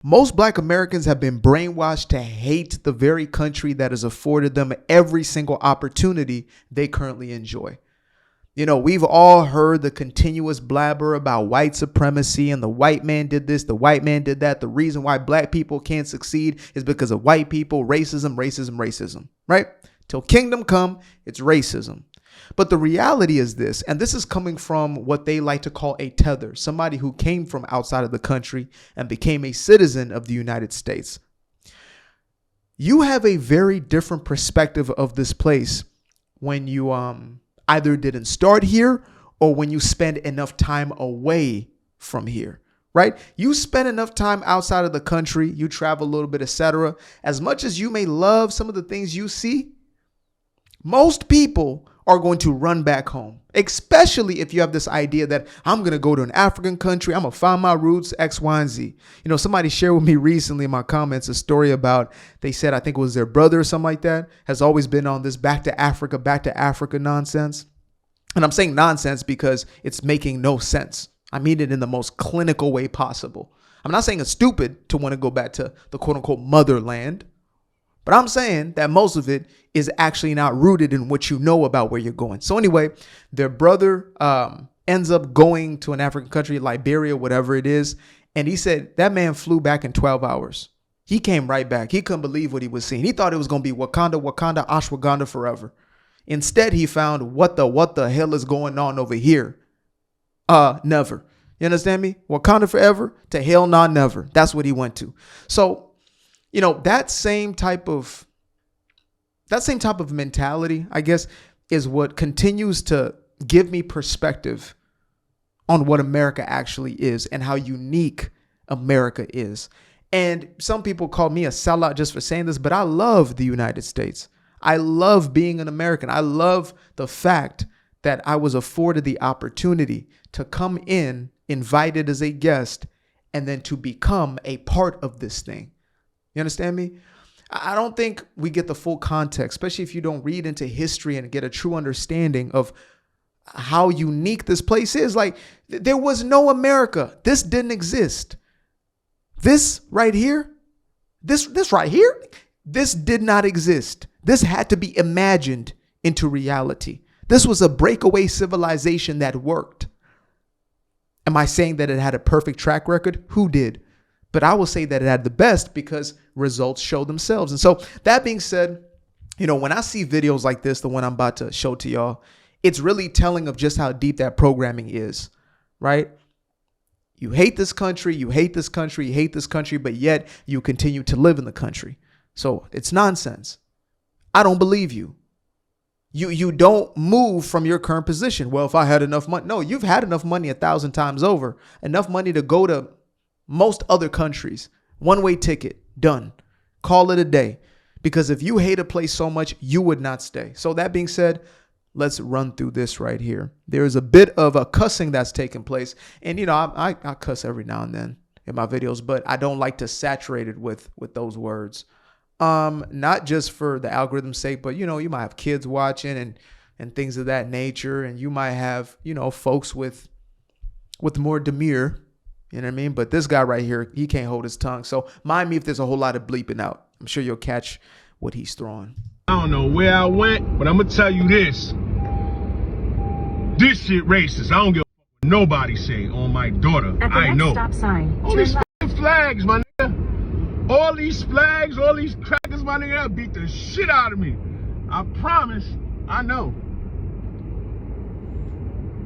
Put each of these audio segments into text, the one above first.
Most Black Americans have been brainwashed to hate the very country that has afforded them every single opportunity they currently enjoy. You know, we've all heard the continuous blabber about white supremacy and the white man did this, the white man did that. The reason why Black people can't succeed is because of white people, racism, racism, racism, right? Till kingdom come, it's racism. But the reality is this, and this is coming from what they like to call a tether, somebody who came from outside of the country and became a citizen of the United States. You have a very different perspective of this place when you either didn't start here or when you spend enough time away from here, right? You spend enough time outside of the country, you travel a little bit, etc. As much as you may love some of the things you see, most people are going to run back home, especially if you have this idea that I'm going to go to an African country. I'm going to find my roots, X, Y, and Z. You know, somebody shared with me recently in my comments a story about, they said, I think it was their brother or something like that, has always been on this back to Africa nonsense. And I'm saying nonsense because it's making no sense. I mean it in the most clinical way possible. I'm not saying it's stupid to want to go back to the quote unquote motherland. But I'm saying that most of it is actually not rooted in what you know about where you're going. So anyway, their brother ends up going to an African country, Liberia, whatever it is. And he said that man flew back in 12 hours. He came right back. He couldn't believe what he was seeing. He thought it was going to be Wakanda, Wakanda, Ashwagandha forever. Instead, he found what the hell is going on over here? Never. You understand me? Wakanda forever to hell nah, never. That's what he went to. So, you know, that same type of mentality, I guess, is what continues to give me perspective on what America actually is and how unique America is. And some people call me a sellout just for saying this, but I love the United States. I love being an American. I love the fact that I was afforded the opportunity to come in, invited as a guest, and then to become a part of this thing. You understand me? I don't think we get the full context, especially if you don't read into history and get a true understanding of how unique this place is. Like, there was no America. This didn't exist. This right here, this right here, this did not exist. This had to be imagined into reality. This was a breakaway civilization that worked. Am I saying that it had a perfect track record? Who did? But I will say that it had the best because results show themselves. And so that being said, you know, when I see videos like this, the one I'm about to show to y'all, it's really telling of just how deep that programming is, right? You hate this country, you hate this country, you hate this country, but yet you continue to live in the country. So it's nonsense. I don't believe you. You don't move from your current position. Well, if I had enough money. No, you've had enough money 1,000 times over. Enough money to go to most other countries. One-way ticket, done. Call it a day. Because if you hate a place so much, you would not stay. So that being said, let's run through this right here. There's a bit of a cussing that's taking place. And, you know, I cuss every now and then in my videos, but I don't like to saturate it with those words. Not just for the algorithm's sake, but, you know, you might have kids watching and things of that nature. And you might have, you know, folks with more demure. You know what I mean? But this guy right here, he can't hold his tongue. So mind me if there's a whole lot of bleeping out. I'm sure you'll catch what he's throwing. I don't know where I went, but I'm going to tell you this. This shit racist. I don't give a fuck what nobody say on my daughter. I know. Stop sign. All these flags, my nigga. All these flags, all these crackers, my nigga, that beat the shit out of me. I promise. I know.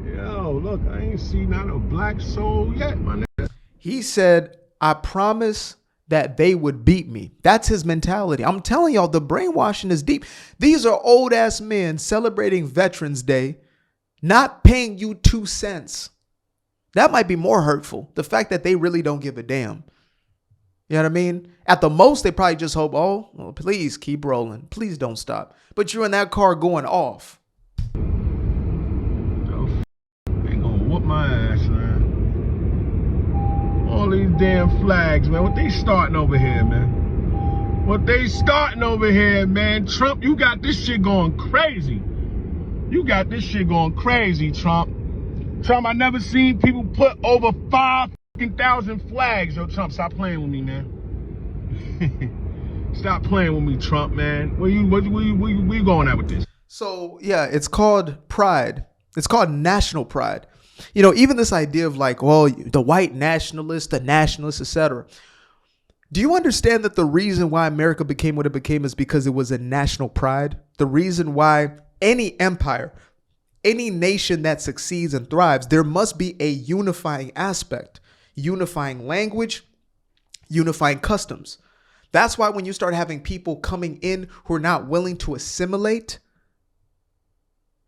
Yo, look, I ain't seen not a black soul yet, my nigga. He said, I promise that they would beat me. That's his mentality. I'm telling y'all, the brainwashing is deep. These are old ass men celebrating Veterans Day, not paying you 2 cents. That might be more hurtful. The fact that they really don't give a damn. You know what I mean? At the most, they probably just hope, oh, well, please keep rolling. Please don't stop. But you're in that car going off. My ass, man. All these damn flags, man. What they starting over here, man? What they starting over here, man? Trump, you got this shit going crazy. You got this shit going crazy, Trump. Trump, I never seen people put over 5 1,000 flags. Yo, Trump, stop playing with me, man. Stop playing with me, Trump, man. Where you going at with this? So yeah, it's called pride. It's called national pride. You know, even this idea of like, well, the white nationalists, the nationalists, etc. Do you understand that the reason why America became what it became is because it was a national pride? The reason why any empire, any nation that succeeds and thrives, there must be a unifying aspect, unifying language, unifying customs. That's why when you start having people coming in who are not willing to assimilate,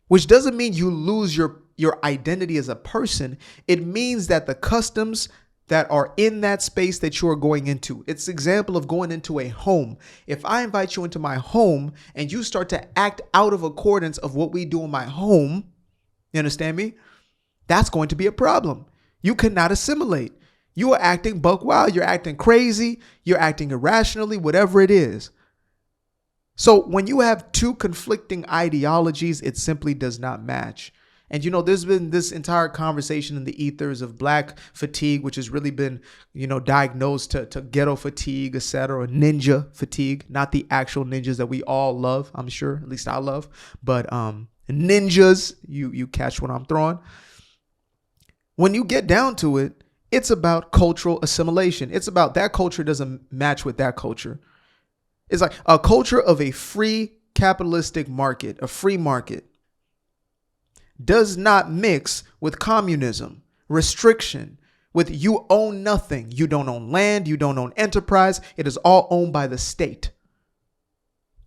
which doesn't mean you lose your identity as a person, it means that the customs that are in that space that you are going into. It's an example of going into a home. If I invite you into my home and you start to act out of accordance of what we do in my home, you understand me? That's going to be a problem. You cannot assimilate. You are acting buck wild. You're acting crazy. You're acting irrationally, whatever it is. So when you have two conflicting ideologies, it simply does not match. And, you know, there's been this entire conversation in the ethers of black fatigue, which has really been, you know, diagnosed to ghetto fatigue, etc., or ninja fatigue, not the actual ninjas that we all love, I'm sure, at least I love, but ninjas, you catch what I'm throwing. When you get down to it, it's about cultural assimilation. It's about that culture doesn't match with that culture. It's like a culture of a free capitalistic market, a free market, does not mix with communism, restriction, with you own nothing. You don't own land. You don't own enterprise. It is all owned by the state.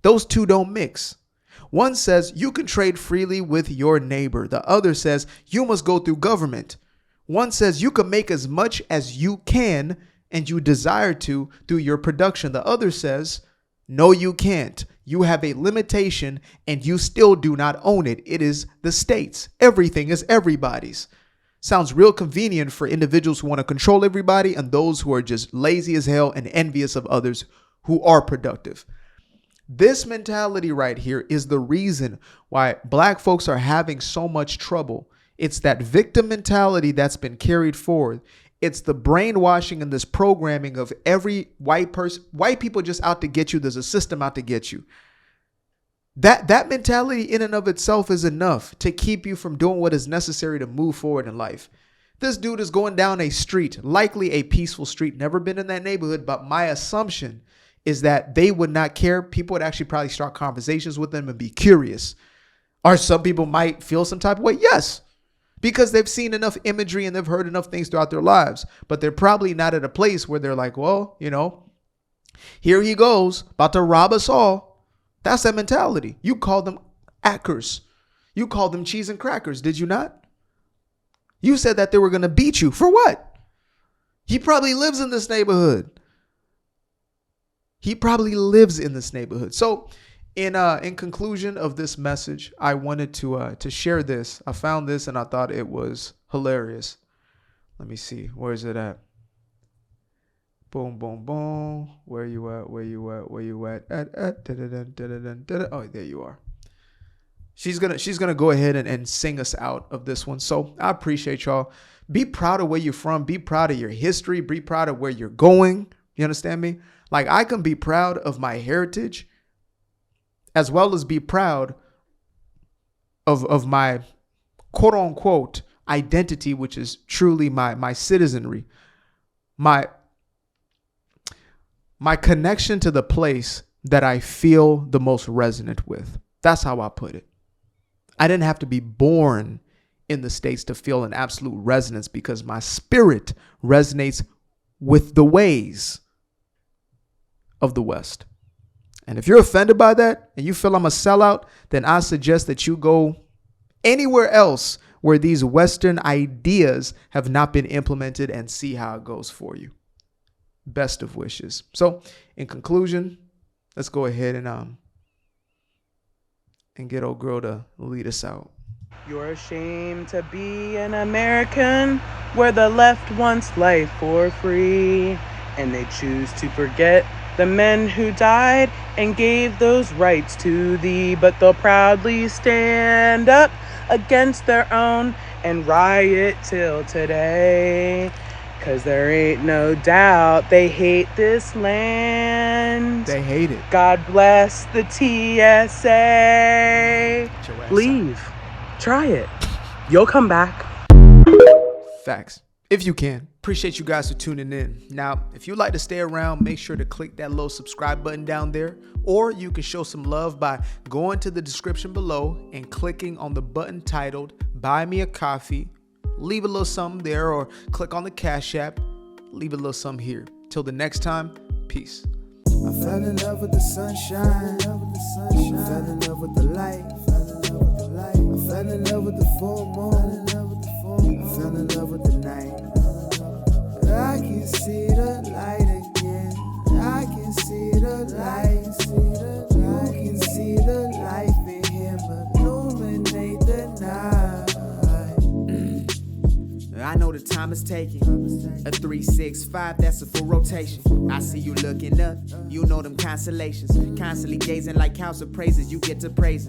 Those two don't mix. One says you can trade freely with your neighbor. The other says you must go through government. One says you can make as much as you can and you desire to through your production. The other says, no, you can't. You have a limitation and you still do not own it. It is the state's. Everything is everybody's. Sounds real convenient for individuals who want to control everybody and those who are just lazy as hell and envious of others who are productive. This mentality right here is the reason why black folks are having so much trouble. It's that victim mentality that's been carried forward. It's the brainwashing and this programming of every white person, white people just out to get you. There's a system out to get you. That mentality in and of itself is enough to keep you from doing what is necessary to move forward in life. This dude is going down a street, likely a peaceful street, never been in that neighborhood, but my assumption is that they would not care. People would actually probably start conversations with them and be curious. Or some people might feel some type of way. Yes. Because they've seen enough imagery and they've heard enough things throughout their lives. But they're probably not at a place where they're like, well, you know, here he goes, about to rob us all. That's that mentality. You called them actors. You called them cheese and crackers, did you not? You said that they were going to beat you. For what? He probably lives in this neighborhood. He probably lives in this neighborhood. So in conclusion of this message, I wanted to share this. I found this and I thought it was hilarious. Let me see. Where is it at? Boom, boom, boom. Where you at? Where you at? Where you at? Oh, there you are. She's gonna go ahead and sing us out of this one. So I appreciate y'all. Be proud of where you're from. Be proud of your history. Be proud of where you're going. You understand me? Like I can be proud of my heritage, as well as be proud of my quote unquote identity, which is truly my citizenry, my connection to the place that I feel the most resonant with. That's how I put it. I didn't have to be born in the States to feel an absolute resonance because my spirit resonates with the ways of the West. And if you're offended by that and you feel I'm a sellout, then I suggest that you go anywhere else where these Western ideas have not been implemented and see how it goes for you. Best of wishes. So in conclusion, let's go ahead and get old girl to lead us out. You're ashamed to be an American where the left wants life for free and they choose to forget the men who died and gave those rights to thee, but they'll proudly stand up against their own and riot till today. 'Cause there ain't no doubt they hate this land. They hate it. God bless the TSA. Get your ass Leave. Try it. You'll come back. Facts. If you can. Appreciate you guys for tuning in. Now, if you'd like to stay around, make sure to click that little subscribe button down there. Or you can show some love by going to the description below and clicking on the button titled Buy Me a Coffee. Leave a little something there, or click on the Cash App. Leave a little something here. Till the next time, peace. I fell in love with the sunshine. I fell in love with the light. I fell in love with the full moon. I fell in love with the night. I can see the light again. I can see the light. You can see the life in him illuminate the night. I know the time is taking. A 3-6-5, that's a full rotation. I see you looking up, you know them constellations. Constantly gazing like house of praises, you get to praising.